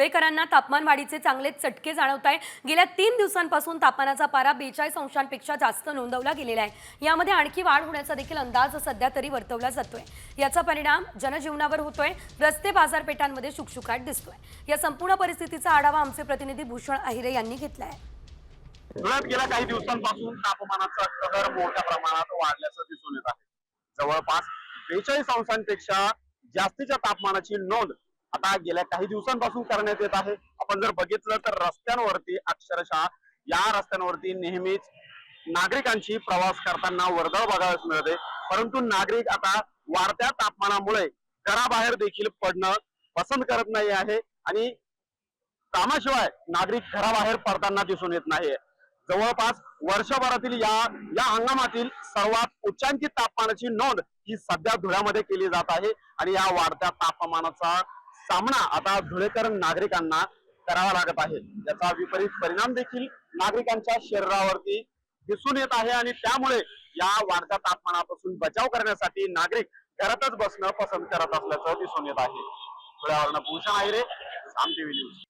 धुळेकरांना तापमान वाढीचे चांगले चटके जाणवत आहे। गेल्या 3 दिवसांपासून तापमानाचा पारा 42 अंशांपेक्षा जास्त नोंदवला गेलेला आहे। यामध्ये आणखी वाढ होण्याचा देखील अंदाज सध्या तरी वर्तवला जातोय। याचा परिणाम जनजीवनावर होतोय। रस्ते बाजारपेठांमध्ये शुकशुकाट दिसतोय। या संपूर्ण परिस्थितीचा आढावा आमचे प्रतिनिधी भूषण अहिरे यांनी घेतलाय। धुळ्यात गेल्या काही दिवसांपासून तापमानाचा कहर मोठ्या प्रमाणात वाढल्याचं दिसून येत आहे। जवळपास 42 अंशांपेक्षा जास्तीच्या तापमानाची नोंद आता गेल्या काही दिवसांपासून करण्यात येत आहे। आपण जर बघितलं तर रस्त्यांवरती अक्षरशः या रस्त्यांवरती नेहमीच नागरिकांची प्रवास करताना वर्दळ बघायला मिळते, परंतु नागरिक आता वाढत्या तापमानामुळे घराबाहेर देखील पडणं पसंत करत नाही आहे आणि कामाशिवाय नागरिक घराबाहेर पडताना दिसून येत नाहीये। जवळपास वर्षभरातील या हंगामातील सर्वात उच्चांकी तापमानाची नोंद ही सध्या धुळ्यामध्ये केली जात आहे आणि या वाढत्या तापमानाचा सामना आता धुळेकर नागरिकांना करावा लागत आहे। याचा विपरीत परिणाम देखील नागरिकांच्या शरीरावरती दिसून येत आहे आणि त्यामुळे या वाढत्या तापमानापासून बचाव करण्यासाठी नागरिक घरातच बसणं पसंत करत असल्याचं दिसून येत आहे। धुळ्यावरून भूषण अहिरे, साम टीव्ही न्यूज।